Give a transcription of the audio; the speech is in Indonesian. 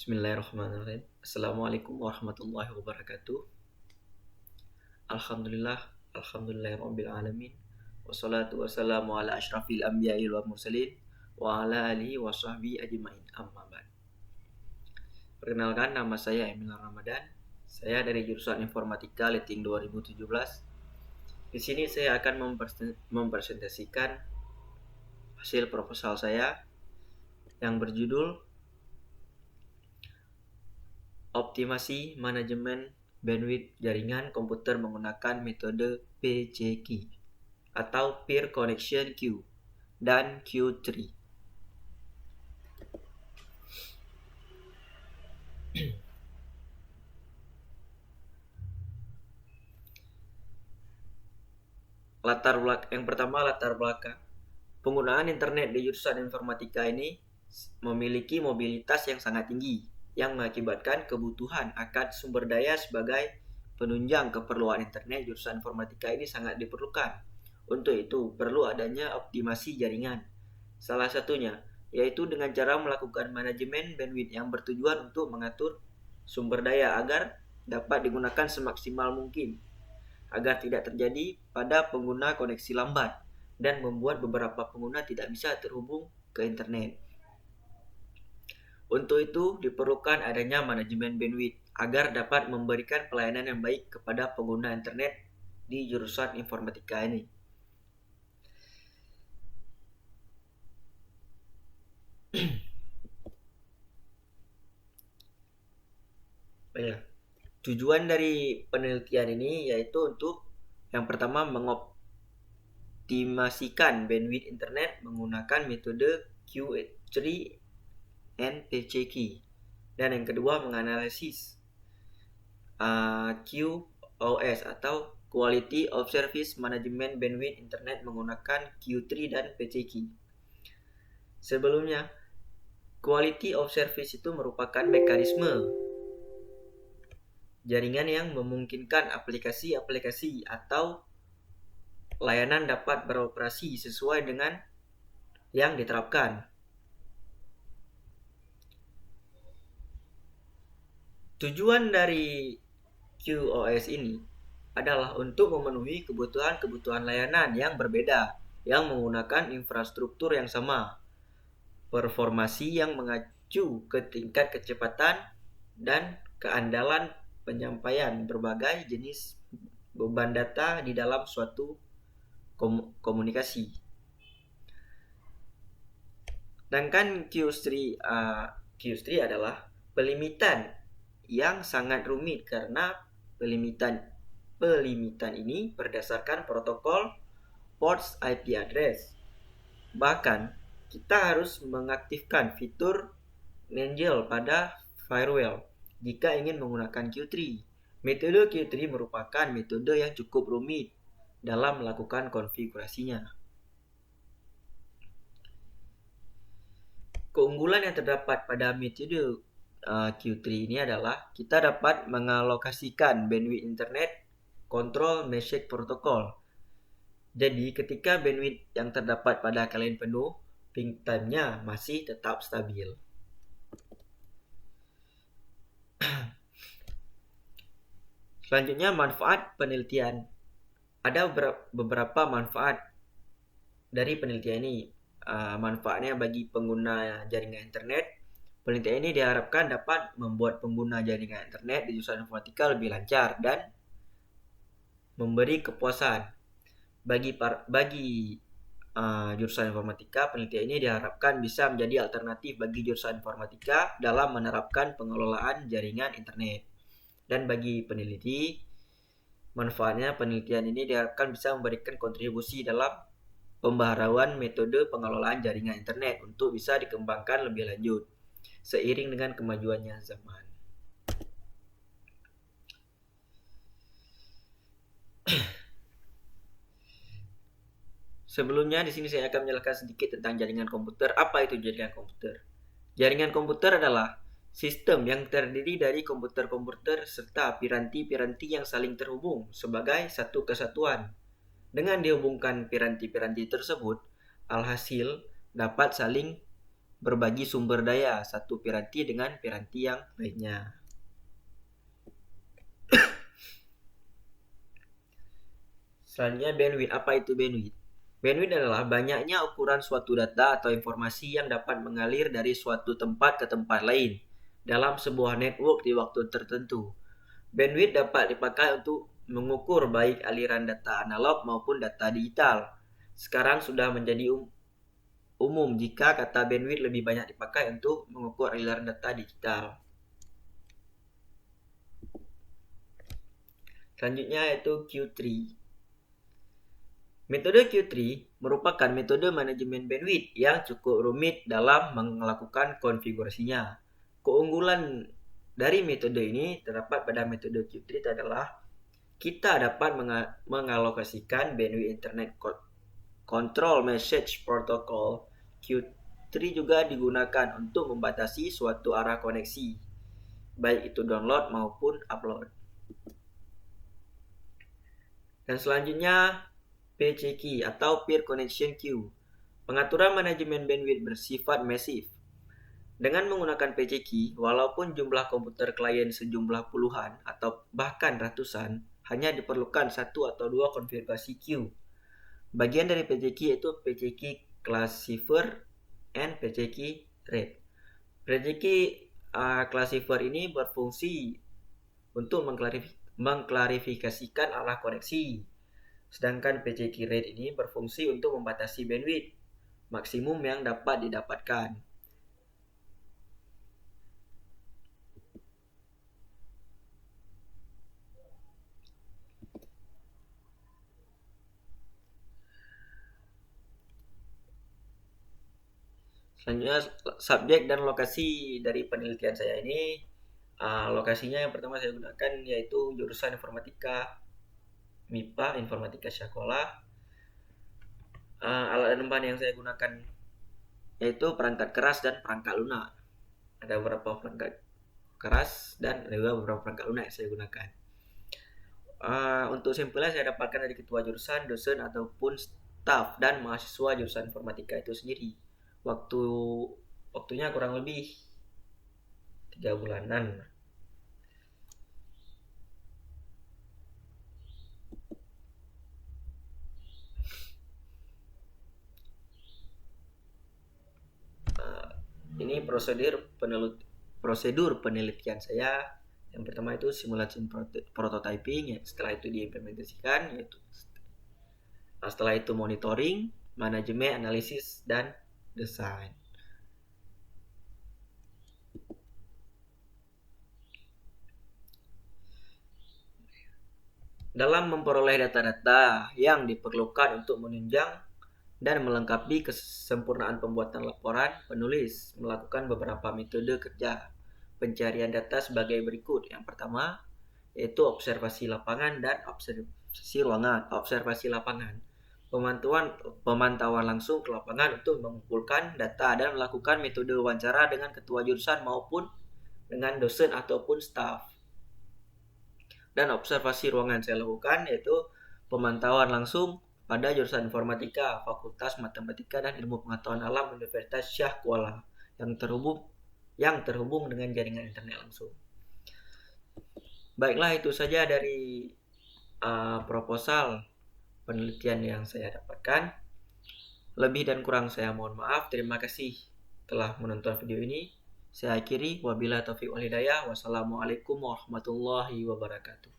Bismillahirrahmanirrahim. Assalamualaikum warahmatullahi wabarakatuh. Alhamdulillah, alhamdulillahirabbil alamin. Wassalatu wassalamu ala asyrafil anbiya'i wal mursalin wa ala alihi wa sahbihi ajmain. Amma ba'd. Perkenalkan, nama saya Emil Ramadan. Saya dari jurusan Informatika Leting 2017. Di sini saya akan mempresentasikan hasil proposal saya yang berjudul Optimasi Manajemen Bandwidth Jaringan Komputer Menggunakan Metode PCQ atau Peer Connection Queue dan Q3. Yang pertama, latar belakang. Penggunaan internet di jurusan informatika ini memiliki mobilitas yang sangat tinggi, yang mengakibatkan kebutuhan akan sumber daya sebagai penunjang keperluan internet jurusan informatika ini sangat diperlukan. Untuk itu, perlu adanya optimasi jaringan. Salah satunya, yaitu dengan cara melakukan manajemen bandwidth yang bertujuan untuk mengatur sumber daya agar dapat digunakan semaksimal mungkin, agar tidak terjadi pada pengguna koneksi lambat dan membuat beberapa pengguna tidak bisa terhubung ke internet. Untuk itu, diperlukan adanya manajemen bandwidth agar dapat memberikan pelayanan yang baik kepada pengguna internet di jurusan informatika ini. Tujuan dari penelitian ini yaitu untuk yang pertama mengoptimasikan bandwidth internet menggunakan metode Q3 and PCQ, dan yang kedua menganalisis QoS atau Quality of Service Management Bandwidth Internet menggunakan Q3 dan PCQ. Sebelumnya, Quality of Service itu merupakan mekanisme jaringan yang memungkinkan aplikasi-aplikasi atau layanan dapat beroperasi sesuai dengan yang diterapkan. Tujuan dari QoS ini adalah untuk memenuhi kebutuhan layanan yang berbeda yang menggunakan infrastruktur yang sama, performasi yang mengacu ke tingkat kecepatan dan keandalan penyampaian berbagai jenis beban data di dalam suatu komunikasi. Sedangkan Q3 adalah pelimitan yang sangat rumit karena pelimitan ini berdasarkan protokol ports IP address. Bahkan kita harus mengaktifkan fitur Nangel pada firewall jika ingin menggunakan Q3. Metode Q3 merupakan metode yang cukup rumit dalam melakukan konfigurasinya. Keunggulan yang terdapat pada metode Q3 ini adalah kita dapat mengalokasikan bandwidth internet kontrol message protocol. Jadi ketika bandwidth yang terdapat pada klien penuh, ping time-nya masih tetap stabil. Selanjutnya, manfaat penelitian. Ada beberapa manfaat dari penelitian ini. Manfaatnya bagi pengguna jaringan internet. Penelitian ini diharapkan dapat membuat pengguna jaringan internet di jurusan informatika lebih lancar dan memberi kepuasan. Bagi jurusan informatika, penelitian ini diharapkan bisa menjadi alternatif bagi jurusan informatika dalam menerapkan pengelolaan jaringan internet. Dan bagi peneliti, manfaatnya penelitian ini diharapkan bisa memberikan kontribusi dalam pembaharuan metode pengelolaan jaringan internet untuk bisa dikembangkan lebih lanjut seiring dengan kemajuannya zaman. Sebelumnya di sini saya akan menjelaskan sedikit tentang jaringan komputer. Apa itu jaringan komputer? Jaringan komputer adalah sistem yang terdiri dari komputer-komputer serta piranti-piranti yang saling terhubung sebagai satu kesatuan. Dengan dihubungkan piranti-piranti tersebut, alhasil dapat saling berbagi sumber daya satu piranti dengan piranti yang lainnya. Selanjutnya bandwidth. Apa itu bandwidth? Bandwidth adalah banyaknya ukuran suatu data atau informasi yang dapat mengalir dari suatu tempat ke tempat lain dalam sebuah network di waktu tertentu. Bandwidth dapat dipakai untuk mengukur baik aliran data analog maupun data digital. Sekarang sudah menjadi umum jika kata bandwidth lebih banyak dipakai untuk mengukur aliran data digital. Selanjutnya yaitu Q3. Metode Q3 merupakan metode manajemen bandwidth yang cukup rumit dalam melakukan konfigurasinya. Keunggulan dari metode ini terdapat pada metode Q3 adalah kita dapat mengalokasikan bandwidth internet control message protocol. Q3 juga digunakan untuk membatasi suatu arah koneksi, baik itu download maupun upload. Dan selanjutnya PCQ atau Peer Connection Queue. Pengaturan manajemen bandwidth bersifat masif. Dengan menggunakan PCQ, walaupun jumlah komputer klien sejumlah puluhan atau bahkan ratusan, hanya diperlukan satu atau dua konfigurasi queue. Bagian dari PCQ yaitu PCQ classifier and PCQ rate. PCQ classifier ini berfungsi untuk mengklarifikasikan arah koneksi. Sedangkan PCQ rate ini berfungsi untuk membatasi bandwidth maksimum yang dapat didapatkan. Selanjutnya subjek dan lokasi dari penelitian saya ini. Lokasinya yang pertama saya gunakan yaitu jurusan informatika MIPA, informatika sekolah. Alat dan bahan yang saya gunakan yaitu perangkat keras dan perangkat lunak. Ada beberapa perangkat keras dan juga beberapa perangkat lunak yang saya gunakan. Untuk sampelnya saya dapatkan dari ketua jurusan, dosen ataupun staf dan mahasiswa jurusan informatika itu sendiri. Waktunya kurang lebih 3 bulanan. Ini prosedur penelitian saya. Yang pertama itu simulasi prototyping, setelah itu diimplementasikan, yaitu setelah itu monitoring, manajemen, analisis, dan desain. Dalam memperoleh data-data yang diperlukan untuk menunjang dan melengkapi kesempurnaan pembuatan laporan, penulis melakukan beberapa metode kerja pencarian data sebagai berikut. Yang pertama yaitu observasi lapangan dan observasi ruangan. Observasi lapangan, pemantauan langsung ke lapangan untuk mengumpulkan data dan melakukan metode wawancara dengan ketua jurusan maupun dengan dosen ataupun staf. Dan observasi ruangan saya lakukan yaitu pemantauan langsung pada jurusan informatika, Fakultas Matematika dan Ilmu Pengetahuan Alam Universitas Syah Kuala yang terhubung dengan jaringan internet langsung. Baiklah, itu saja dari proposal penelitian yang saya dapatkan. Lebih dan kurang saya mohon maaf. Terima kasih telah menonton video ini. Saya akhiri, wabillahi taufiq wal hidayah. Wassalamualaikum warahmatullahi wabarakatuh.